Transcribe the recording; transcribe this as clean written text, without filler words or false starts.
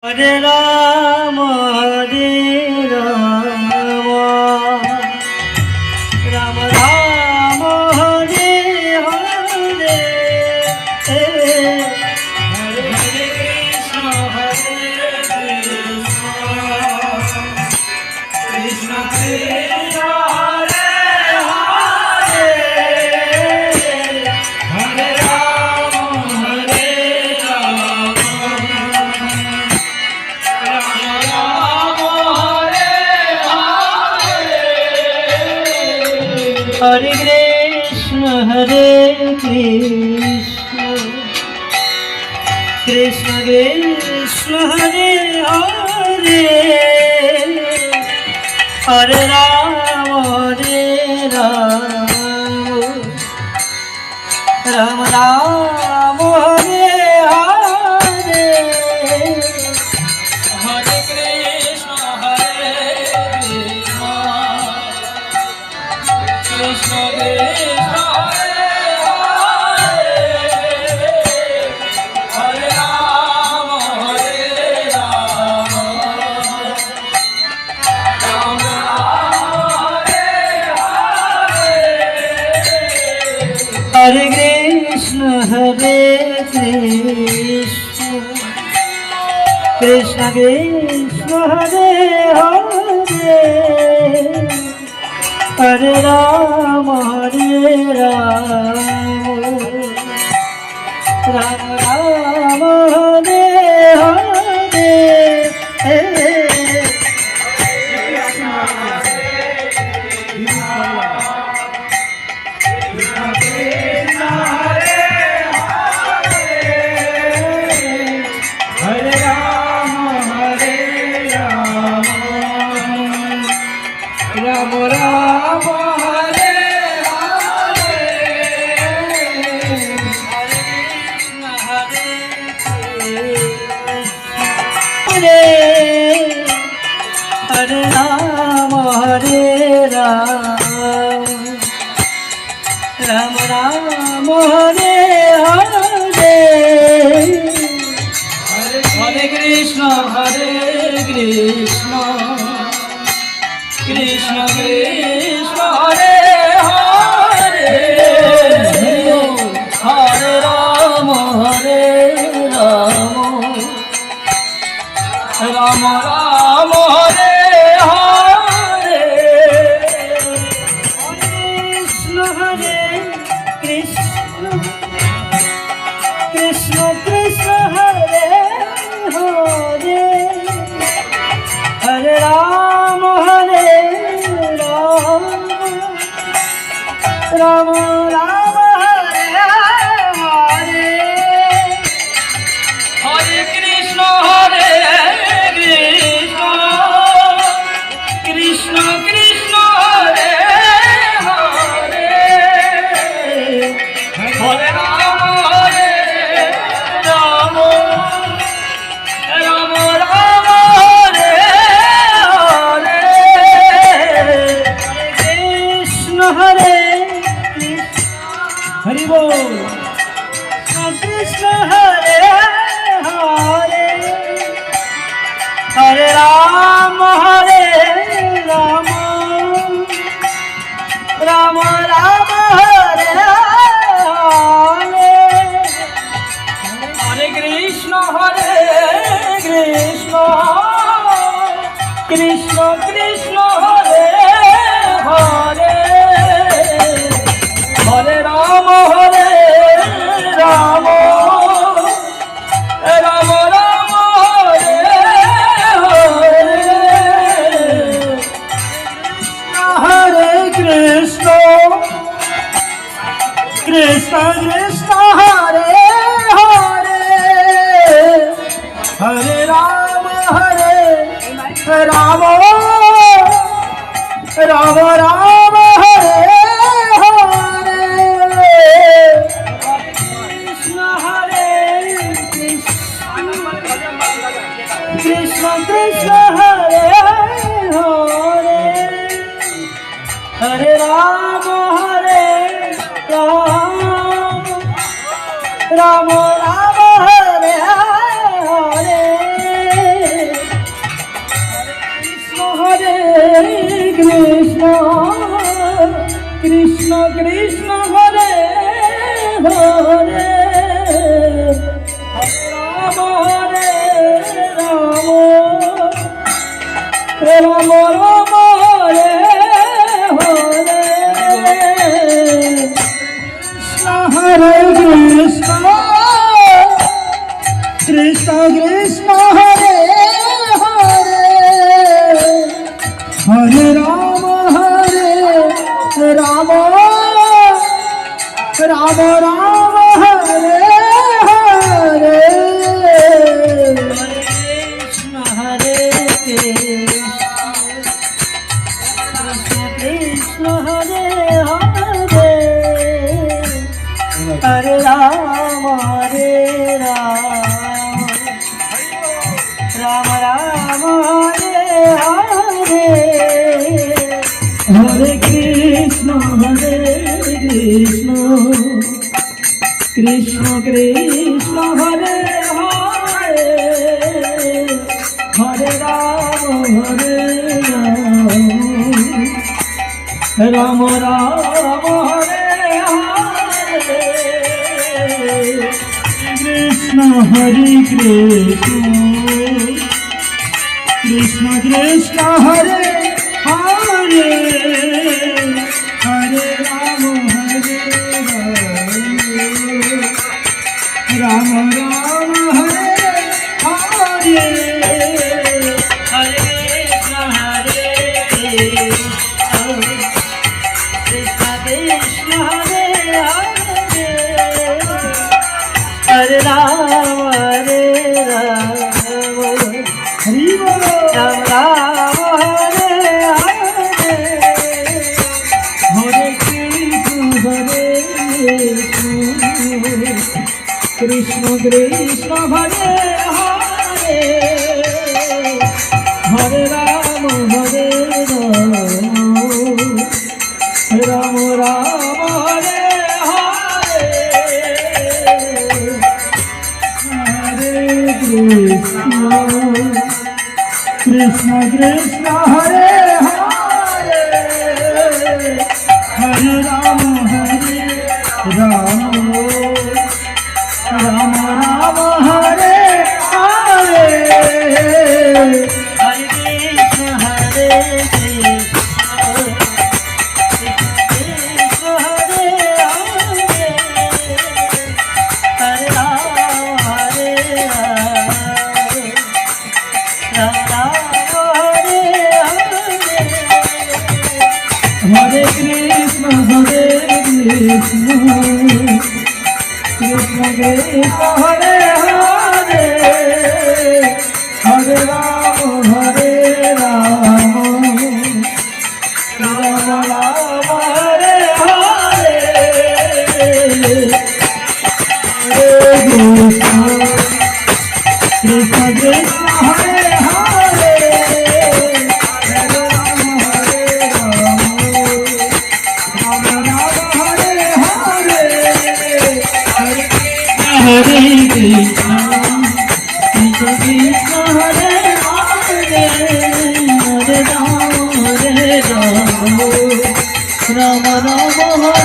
হরে রাম হরে রাম রাম রাম হরে হরে হরে হরে কৃষ্ণ হরে কৃষ্ণ কৃষ্ণ কৃষ্ণ হরে হরে হরে রাম হরে রাম हरे कृष्ण हरे कृष्ण कृष्ण कृष्ण हरे हरे हरे राम राम राम हरे हरे हरे कृष्ण हरे कृष्ण कृष्ण कृष्ण हरे हरे हरे राम राम राम हरे कृष्ण हरे कृष्ण कृष्ण कृष्ण हरे हरे हरे राम राम राम हरे हरे हरे राम राम राम हरे हरे हरे कृष्ण हरे हरे हरे राम राम राम हरे हरे हरे कृष्ण कृष्ण कृष्ण हरे हरे हरे राम राम राम हरे हरे कृष्ण कृष्ण कृष्ण हरे हरे हरे राम राम राम हरे हरे हरे कृष्ण कृष्ण कृष्ण हरे हरे हरे राम राम राम हरे हरे कृष्ण हरे हरि बोल कृष्ण हरे हरे हरे राम राम राम हरे हरे हरे कृष्ण कृष्ण कृष्ण हरे हरे हरे राम राम राम हरे हरे कृष्ण कृष्ण कृष्ण हरे हरे हरे राम राम राम हरे हरे कृष्ण कृष्ण कृष्ण हरे हरे हरे राम राम राम हरे हरे কৃষ্ণ কৃষ্ণ কৃষ্ণ হরে হরে রাম হরে রাম রাম রাম হরে হরে হরে কৃষ্ণ কৃষ্ণ কৃষ্ণ হরে হরে হরে রাম রাম রাম রাম হরে হরে কৃষ্ণ হরে কৃষ্ণ কৃষ্ণ হরে হরে হরে রাম রাম রাম হরে হরে হরে কৃষ্ণ কৃষ্ণ কৃষ্ণ হরে হরে হরে রাম রাম রাম হরে হরে কৃষ্ণ হরে কৃষ্ণ কৃষ্ণ হরে হরে হরে রাম রাম রাম হরে হরে হরে কৃষ্ণ কৃষ্ণ হরে হরে হরে রাম হরি বল রাম রাম হরে হরে হরে কৃষ্ণ কৃষ্ণ হরে হরে হরে রাম রাম রাম হরে হরে হরে কৃষ্ণ কৃষ্ণ কৃষ্ণ হরে হরে হরে রাম রাম রাম রাম হরে হরে হরে কৃষ্ণ কৃষ্ণ হরে হরে হরে রাম রাম হরে হরে হরে কৃষ্ণ কৃষ্ণ কৃষ্ণ হরে হরে হরে রাম রাম রাম হরে হরে হরে কৃষ্ণ কৃষ্ণ কৃষ্ণ হরে হরে হরে রাম রাম রাম হরে হরে হরে কৃষ্ণ কৃষ্ণ কৃষ্ণ হরে হরে হরে রাম রাম রাম হরে